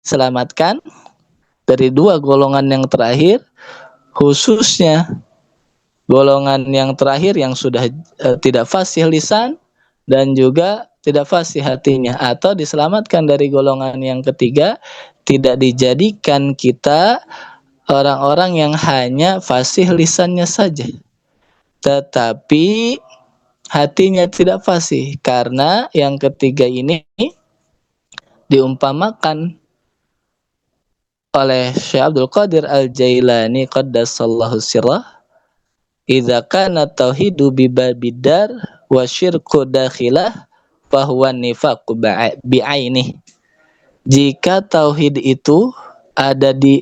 diselamatkan dari dua golongan yang terakhir, khususnya golongan yang terakhir yang sudah tidak fasih lisan dan juga tidak fasih hatinya, atau diselamatkan dari golongan yang ketiga, tidak dijadikan kita orang-orang yang hanya fasih lisannya saja, tetapi hatinya tidak fasih, karena yang ketiga ini diumpamakan oleh Syekh Abdul Qadir Al-Jailani qaddasallahu sirrah, idza kana tauhidu bibabidar wa syirku dakhilah fahuwa nifaqu bi'ainih. Jika tauhid itu ada di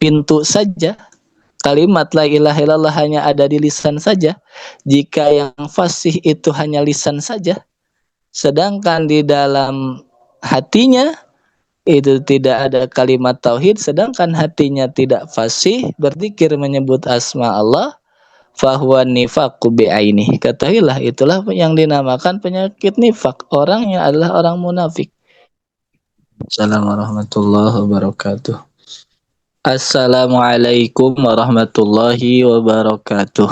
pintu saja, kalimat la ilaha illallah hanya ada di lisan saja, jika yang fasih itu hanya lisan saja, sedangkan di dalam hatinya itu tidak ada kalimat tauhid, sedangkan hatinya tidak fasih berzikir menyebut asma Allah, fahuwa nifaqu bi'ainih. Ketahuilah itulah yang dinamakan penyakit nifak. Orangnya adalah orang munafik. Assalamualaikum warahmatullahi wabarakatuh. Assalamualaikum warahmatullahi wabarakatuh.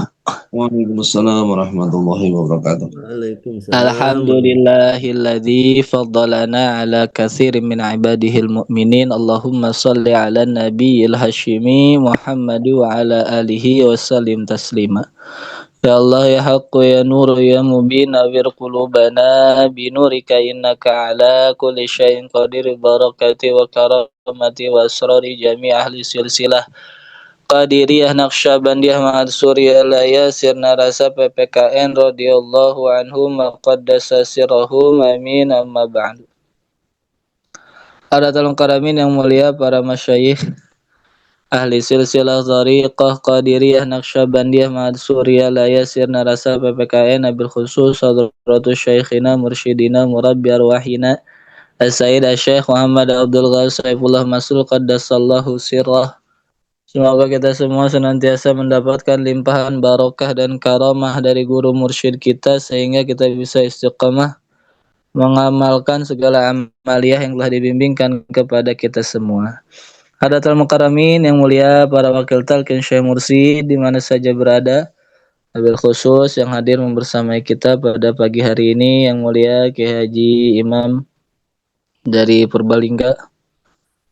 Waalaikumsalam warahmatullahi wabarakatuh. Waalaikumsalam. Alhamdulillahilladzi faddalana ala katsirin min ibadihil mu'minin. Allahumma shalli ala nabiyil hasyimi Muhammad wa ala alihi wa sallim taslima. Ya Allah ya Haqqu ya Nur ya Mubin awir qulubana binurika innaka ala kulli syai'in qadir, barakati wa karamati wa asrari jami' ahli silsilah Qadiriyah Naqsyabandiyah Ma'adsuriyah Layasir Narasa PPKN radhiyallahu anhum wa qaddasa sirrahum amin amma ba'du. Hadatul karamin yang mulia para masyayikh ahli silsilah Thariqah Qadiriyah Naqsyabandiyah Ma'adsuriyah Layasir Narasa PPKN abil khusus Hadratus Syekhina Mursyidina Murabbi Arwahina As-Sayyid Asy-Syaikh Muhammad Abdul Ghani Saifullah Masrur qaddasallahu sirrah. Semoga kita semua senantiasa mendapatkan limpahan barokah dan karamah dari guru mursyid kita, sehingga kita bisa istiqamah mengamalkan segala amaliyah yang telah dibimbingkan kepada kita semua. Hadatul mukarramin yang mulia para wakil talqin Syekh Mursyid di mana saja berada, wabil khusus yang hadir membersamai kita pada pagi hari ini yang mulia Kiai Haji Imam dari Purbalingga,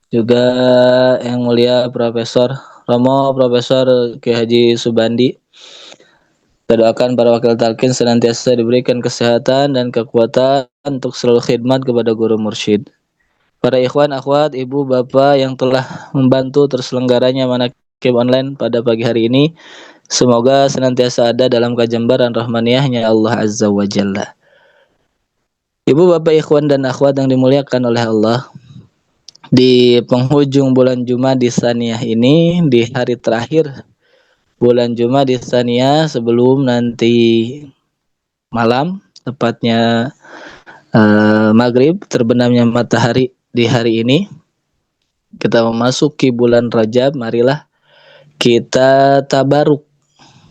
juga yang mulia Profesor Romo, Profesor Kiai Haji Subandi. Kita doakan para wakil talqin senantiasa diberikan kesehatan dan kekuatan untuk selalu khidmat kepada guru mursyid. Para ikhwan, akhwat, ibu, bapak yang telah membantu terselenggaranya manaqib online pada pagi hari ini, semoga senantiasa ada dalam kajambaran rahmaniyahnya Allah Azza wa Jalla. Ibu, bapak, ikhwan dan akhwat yang dimuliakan oleh Allah, di penghujung bulan Jumadis Tsaniyah ini, di hari terakhir bulan Jumadis Tsaniyah sebelum nanti malam, tepatnya maghrib, terbenamnya matahari di hari ini, kita memasuki bulan Rajab. Marilah kita tabaruk,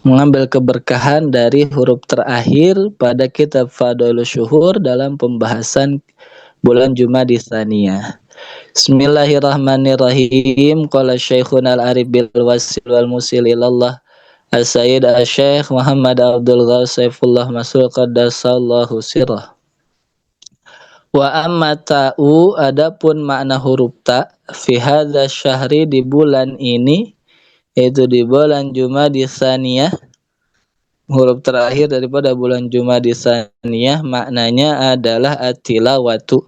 mengambil keberkahan dari huruf terakhir pada kitab Fadailus Syuhur dalam pembahasan bulan Jumadis Tsaniyah. Bismillahirrahmanirrahim. Qala Syekhuna al-Arif bil wasil wal musil ilallah As-Sayyid Asy-Syaikh Muhammad Abdul Ghani Saifullah Masrur qaddasallahu sirrah. Wa amma ta'u, adapun makna huruf ta fi hadza syahri, di bulan ini, yaitu di bulan Jumadis Tsaniyah, huruf terakhir daripada bulan Jumadis Tsaniyah, maknanya adalah at-tilawatu.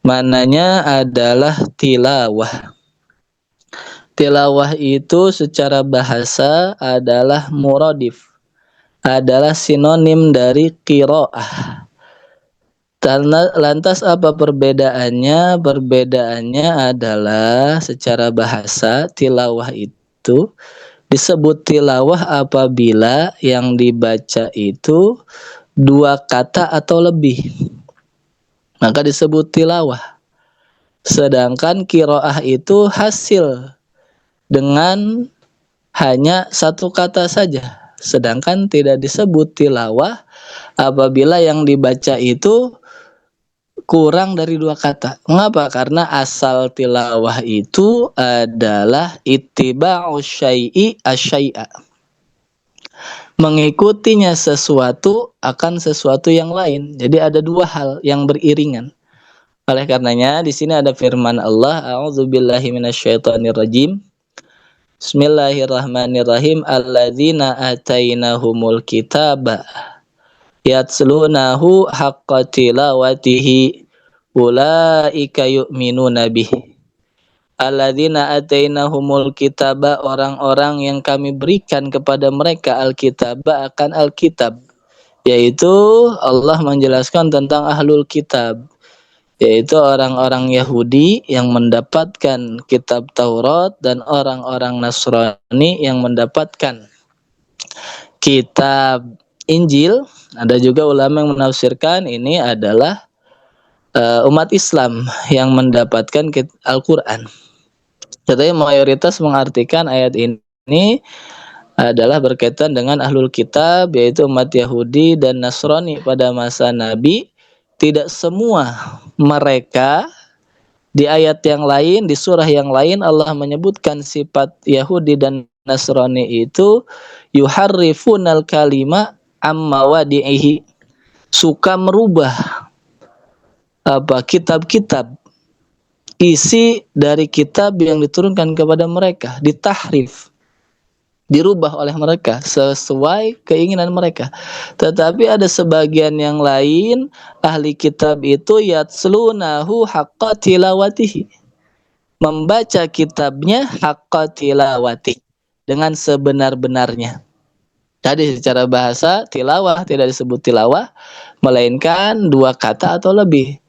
Maknanya adalah tilawah. Tilawah itu secara bahasa adalah muradif, adalah sinonim dari qiraah. Lantas apa perbedaannya? Perbedaannya adalah secara bahasa tilawah itu disebut tilawah apabila yang dibaca itu dua kata atau lebih, maka disebut tilawah. Sedangkan qiraah itu hasil dengan hanya satu kata saja, sedangkan tidak disebut tilawah apabila yang dibaca itu kurang dari 2 kata. Mengapa? Karena asal tilawah itu adalah ittiba'u syai'i asyai'a. Mengikutinya sesuatu akan sesuatu yang lain. Jadi ada 2 hal yang beriringan. Oleh karenanya di sini ada firman Allah, a'udzubillahi minasyaitonirrajim. Bismillahirrahmanirrahim. Alladzina atainahumul kitaba yatslunahu haqqa tilawatihi ulaika yu'minuna bihi. Alladzina atainahumul kitaba, orang-orang yang kami berikan kepada mereka alkitaba akan alkitab, yaitu Allah menjelaskan tentang ahlul kitab, yaitu orang-orang Yahudi yang mendapatkan kitab Taurat dan orang-orang Nasrani yang mendapatkan kitab Injil. Ada juga ulama yang menafsirkan ini adalah umat Islam yang mendapatkan Al-Quran. Jadi mayoritas mengartikan ayat ini adalah berkaitan dengan ahlul kitab, yaitu umat Yahudi dan Nasrani pada masa Nabi. Tidak semua mereka, di ayat yang lain, di surah yang lain Allah menyebutkan sifat Yahudi dan Nasrani itu yuharrifunal kalima amma wadi'ihi, suka merubah kitab-kitab, isi dari kitab yang diturunkan kepada mereka, ditahrif, dirubah oleh mereka sesuai keinginan mereka. Tetapi ada sebagian yang lain, ahli kitab itu yatslunahu haqqa tilawatihi, membaca kitabnya haqqa tilawati, dengan sebenar-benarnya. Tadi secara bahasa tilawah tidak disebut tilawah, melainkan 2 kata atau lebih.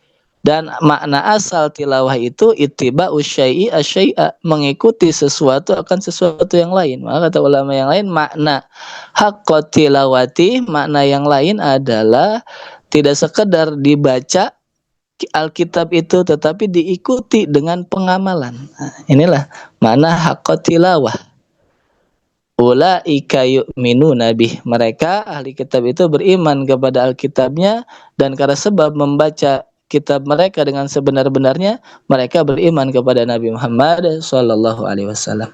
Dan makna asal tilawah itu ittiba'u syai'i asyai'a, mengikuti sesuatu akan sesuatu yang lain. Maka kata ulama yang lain, makna haqqa tilawati, makna yang lain adalah tidak sekedar dibaca Alkitab itu, tetapi diikuti dengan pengamalan. Nah, inilah makna haqqa tilawah. Ulaika yu'minuna bih, mereka ahli kitab itu beriman kepada Alkitabnya, dan karena sebab membaca kitab mereka dengan sebenar-benarnya, mereka beriman kepada Nabi Muhammad sallallahu alaihi wasallam.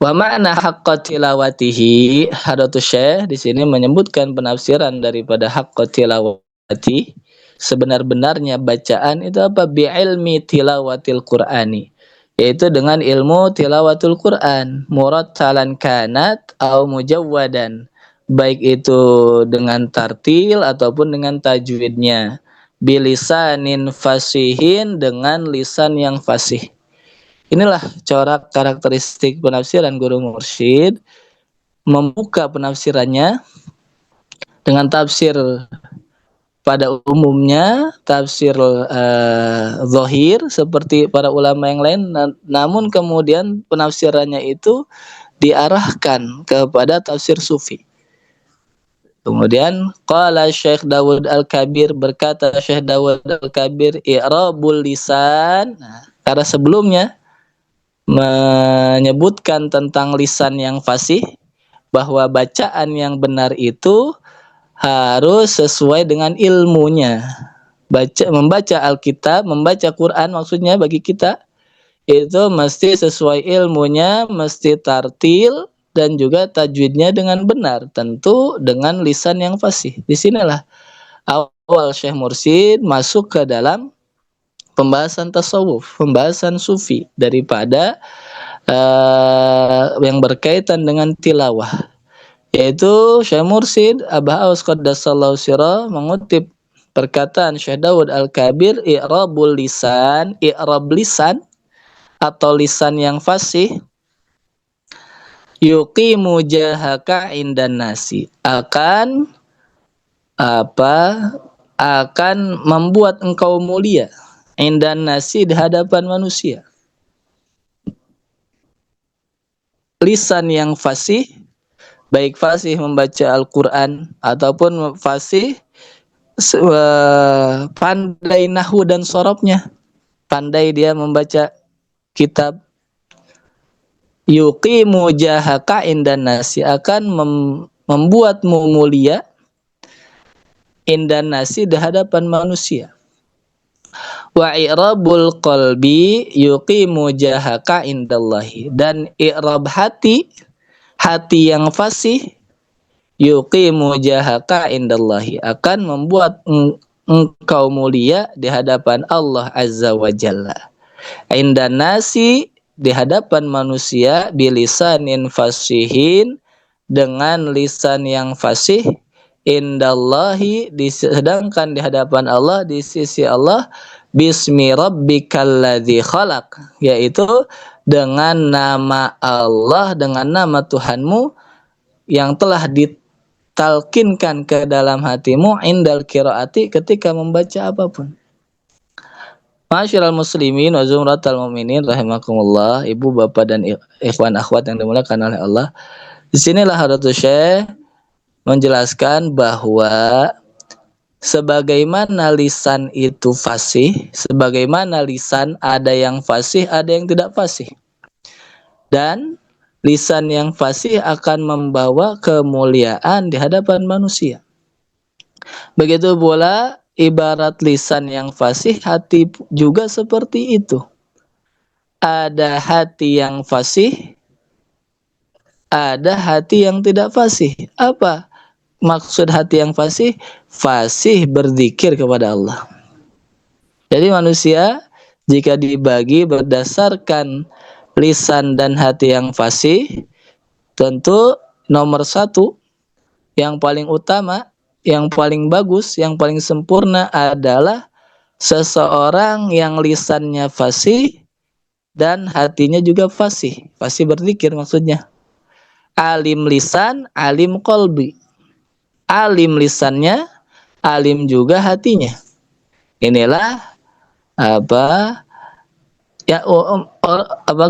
Wa ma'na haqqa tilawatihi, Hadratus Syekh di sini menyebutkan penafsiran daripada haqqa tilawati, sebenar-benarnya bacaan itu apa? Bi ilmi tilawatil Qur'ani, yaitu dengan ilmu tilawatul Quran, murattalan kanat au mujawwadan, baik itu dengan tartil ataupun dengan tajwidnya, bilisanin fasihin, dengan lisan yang fasih. Inilah corak karakteristik penafsiran guru mursyid, membuka penafsirannya dengan tafsir pada umumnya, tafsir zahir seperti para ulama yang lain, namun kemudian penafsirannya itu diarahkan kepada tafsir sufi. Kemudian qala Syekh Dawud Al-Kabir, berkata Syekh Dawud Al-Kabir, i'rabul lisan. Nah, karena sebelumnya menyebutkan tentang lisan yang fasih, bahwa bacaan yang benar itu harus sesuai dengan ilmunya. Membaca Alkitab, membaca Quran maksudnya bagi kita itu mesti sesuai ilmunya, mesti tartil dan juga tajwidnya dengan benar, tentu dengan lisan yang fasih. Di sinilah awal Syekh Mursyid masuk ke dalam pembahasan tasawuf, pembahasan sufi, daripada yang berkaitan dengan tilawah. Yaitu Syekh Mursyid Abah Aus Qaddasallahu sirah mengutip perkataan Syekh Dawud Al-Kabir, i'rabul lisan, i'rab lisan atau lisan yang fasih, yuqimu jahaka indan nasi, akan membuat engkau mulia, indan nasi, di hadapan manusia. Lisan yang fasih, baik fasih membaca Al-Quran ataupun fasih pandai nahwu dan sorobnya, pandai dia membaca kitab. Yuqimu jahaka indan nasi, akan membuatmu mulia indan nasi di hadapan manusia. Wa i'rabul qalbi yuqimu jahaka indallahi, dan i'rab hati, hati yang fasih, yuqimu jahaka indallahi, akan membuat engkau mulia di hadapan Allah Azza wa Jalla. Indan nasi, di hadapan manusia, bilisanin fasihin, dengan lisan yang fasih, indallahi, sedangkan di hadapan Allah, di sisi Allah, bismi rabbikal khalaq, yaitu dengan nama Allah, dengan nama Tuhanmu yang telah ditalkinkan ke dalam hatimu indal qiraati, ketika membaca apapun. Masyiral muslimin wa zumratal mu'minin rahimakumullah, ibu bapak dan ikhwan akhwat yang dimuliakan oleh Allah. Di sinilah Hadratus Syekh menjelaskan bahwa sebagaimana lisan itu fasih, sebagaimana lisan ada yang fasih, ada yang tidak fasih. Dan lisan yang fasih akan membawa kemuliaan di hadapan manusia. Begitu pula ibarat lisan yang fasih, hati juga seperti itu. Ada hati yang fasih, ada hati yang tidak fasih. Apa maksud hati yang fasih? Fasih berzikir kepada Allah. Jadi manusia jika dibagi berdasarkan lisan dan hati yang fasih, tentu nomor satu, yang paling utama, yang paling bagus, yang paling sempurna adalah seseorang yang lisannya fasih dan hatinya juga fasih. Fasih berzikir maksudnya. Alim lisan, alim qalbi. Alim lisannya, alim juga hatinya. Inilah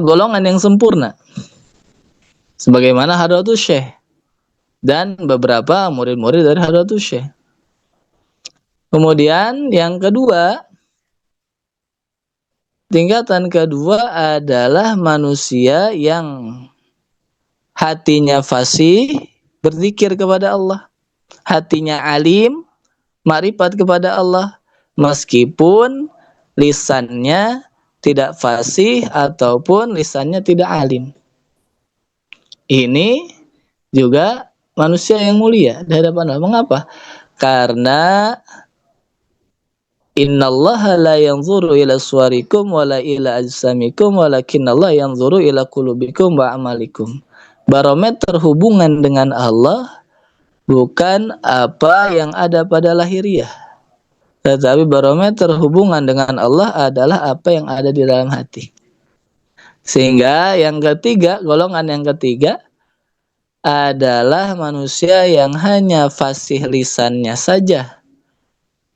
golongan yang sempurna. Sebagaimana Hadratus Syekh dan beberapa murid-murid dari Hadratus Syekh. Kemudian yang kedua, tingkatan kedua adalah manusia yang hatinya fasih, berzikir kepada Allah. Hatinya alim, makrifat kepada Allah, meskipun lisannya tidak fasih ataupun lisannya tidak alim. Ini juga manusia yang mulia di hadapan Allah. Mengapa? Karena innallaha la yanzuru ila suwarikum wala ila ajsamikum walakinnallaha yanzuru ila qulubikum wa amalikum. Barometer hubungan dengan Allah bukan apa yang ada pada lahiriah, tetapi barometer hubungan dengan Allah adalah apa yang ada di dalam hati. Sehingga yang ketiga, golongan yang ketiga adalah manusia yang hanya fasih lisannya saja,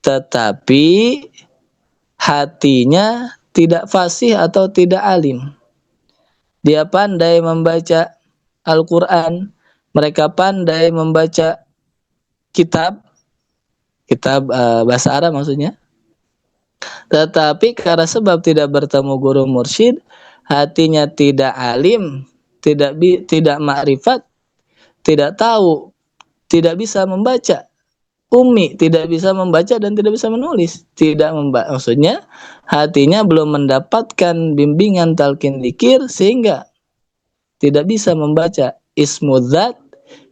tetapi hatinya tidak fasih atau tidak alim. Dia pandai membaca Al-Quran, mereka pandai membaca kitab bahasa Arab maksudnya, tetapi karena sebab tidak bertemu guru mursyid, hatinya tidak alim, tidak makrifat, tidak tahu, tidak bisa membaca, ummi, tidak bisa membaca dan tidak bisa menulis, maksudnya hatinya belum mendapatkan bimbingan talqin dzikir sehingga tidak bisa membaca ismu dzat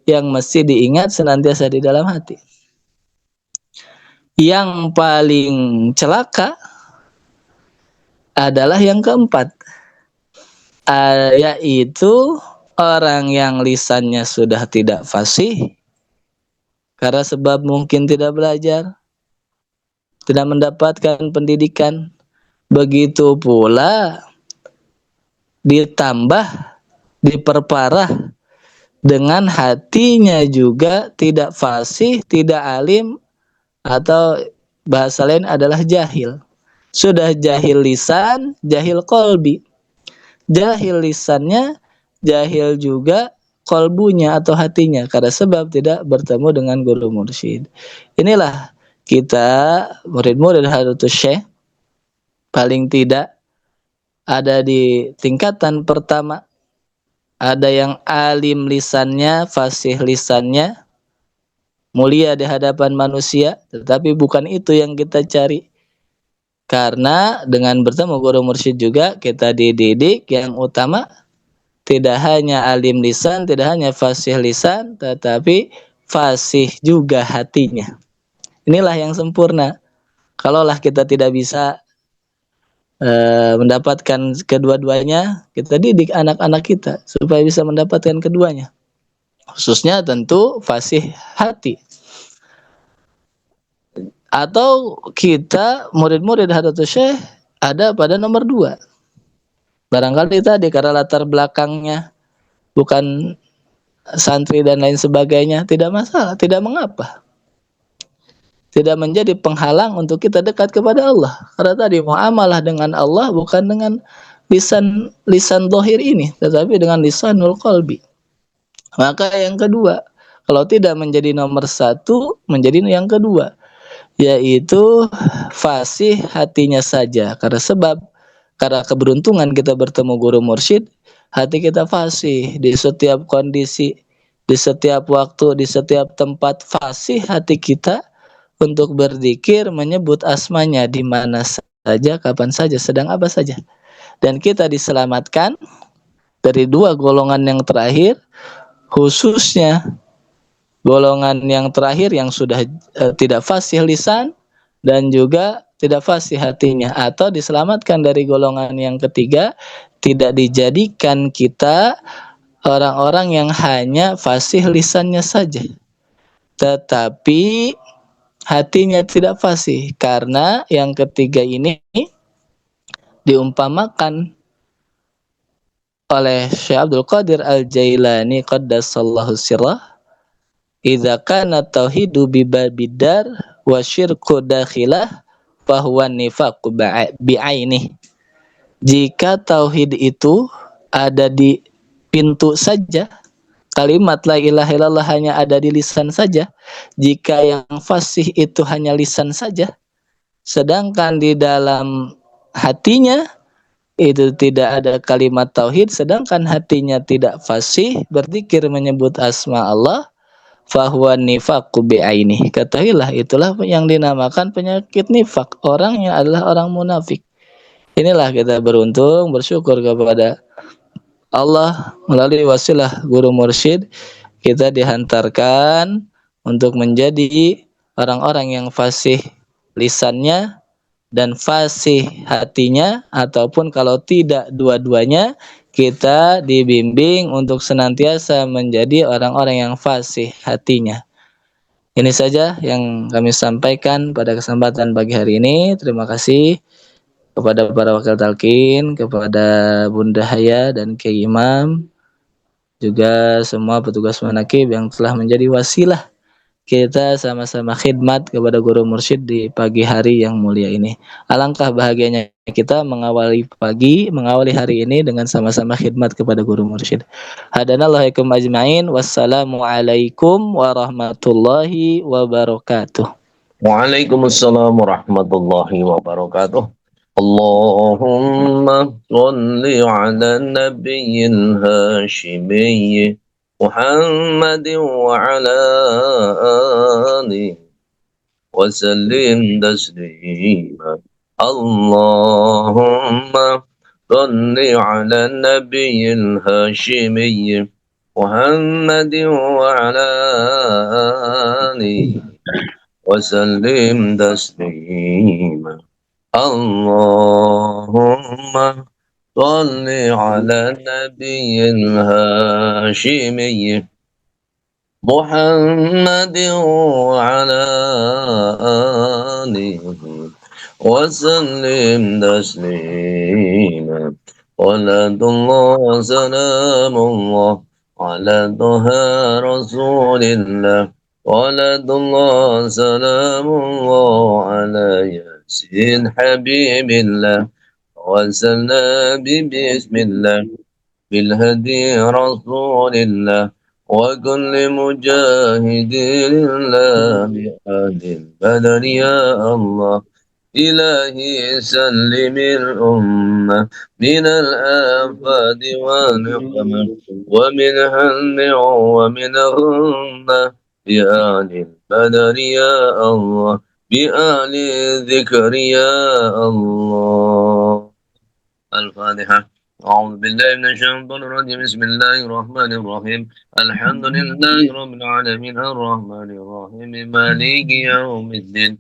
yang mesti diingat senantiasa di dalam hati. Yang paling celaka adalah yang keempat, yaitu orang yang lisannya sudah tidak fasih karena sebab mungkin tidak belajar, tidak mendapatkan pendidikan. Begitu pula ditambah, diperparah dengan hatinya juga tidak fasih, tidak alim, atau bahasa lain adalah jahil. Sudah jahil lisan, jahil qalbi. Jahil lisannya, jahil juga qalbunya atau hatinya, karena sebab tidak bertemu dengan guru mursyid. Inilah kita murid-murid Hadratus Syekh paling tidak ada di tingkatan pertama. Ada yang alim lisannya, fasih lisannya, mulia di hadapan manusia, tetapi bukan itu yang kita cari. Karena dengan bertemu guru mursyid juga kita dididik yang utama tidak hanya alim lisan, tidak hanya fasih lisan, tetapi fasih juga hatinya. Inilah yang sempurna. Kalaulah kita tidak bisa mendapatkan kedua-duanya, kita didik anak-anak kita supaya bisa mendapatkan keduanya. Khususnya tentu fasih hati. Atau kita murid-murid Hadratus Syekh ada pada nomor 2. Barangkali tadi karena latar belakangnya bukan santri dan lain sebagainya, tidak masalah, tidak mengapa. Tidak menjadi penghalang untuk kita dekat kepada Allah. Karena tadi muamalah dengan Allah bukan dengan lisan zahir ini, tetapi dengan lisanul qalbi. Maka yang kedua, kalau tidak menjadi nomor 1, menjadi yang kedua, yaitu fasih hatinya saja. Karena keberuntungan kita bertemu guru mursyid, hati kita fasih di setiap kondisi, di setiap waktu, di setiap tempat, fasih hati kita untuk berzikir, menyebut asmanya di mana saja, kapan saja, sedang apa saja. Dan kita diselamatkan dari 2 golongan yang terakhir, khususnya golongan yang terakhir yang sudah tidak fasih lisan dan juga tidak fasih hatinya, atau diselamatkan dari golongan yang ketiga, tidak dijadikan kita orang-orang yang hanya fasih lisannya saja, tetapi hatinya tidak fasih. Karena yang ketiga ini diumpamakan oleh Syekh Abdul Qadir Al-Jailani qaddasallahu sirrah, idza kana tauhidu bibabidar wa syirku dakhilah fahuwa nifaqu bi'aini. Jika tauhid itu ada di pintu saja, kalimat la ilaha illallah hanya ada di lisan saja, jika yang fasih itu hanya lisan saja, sedangkan di dalam hatinya itu tidak ada kalimat tauhid, sedangkan hatinya tidak fasih berzikir menyebut asma Allah, fahuwa nifaqu bi'aini. Ketahuilah itulah yang dinamakan penyakit nifak, orangnya adalah orang munafik. Inilah kita beruntung, bersyukur kepada Allah melalui wasilah guru mursyid kita dihantarkan untuk menjadi orang-orang yang fasih lisannya dan fasih hatinya, ataupun kalau tidak dua-duanya, kita dibimbing untuk senantiasa menjadi orang-orang yang fasih hatinya. Ini saja yang kami sampaikan pada kesempatan pagi hari ini. Terima kasih kepada para wakil talqin, kepada Bunda Haya dan Kiai Imam, juga semua petugas manakib yang telah menjadi wasilah kita sama-sama khidmat kepada guru mursyid di pagi hari yang mulia ini. Alangkah bahagianya kita mengawali hari ini dengan sama-sama khidmat kepada guru mursyid. Hadanallahaikum ajmain. Wassalamualaikum warahmatullahi wabarakatuh. Waalaikumsalam warahmatullahi wabarakatuh. Allahumma salli ala nabiyil hashimiyyi محمد وعلى آله وسلم تسليما اللهم صل على النبي الهاشمي محمد وعلى آله وسلم تسليما اللهم صل على النبي الهاشمي محمد وعلى آله وسلم تسليما صلاة الله سلام الله على طه رسول الله صلاة الله سلام الله على ياسين حبيب الله وسلنا بسم الله بالهدي رسول الله وكل مجاهد لله بأهل البدر يا الله إلهي سلم الأمة من الآفات والنقمة ومن هم ومن غمة بأهل البدر يا الله بأهل الذكر يا الله. الفاتحة. أعوذ بالله من الشيطان الرجيم بسم الله الرحمن الرحيم الحمد لله رب العالمين الرحمن الرحيم مالك يوم الدين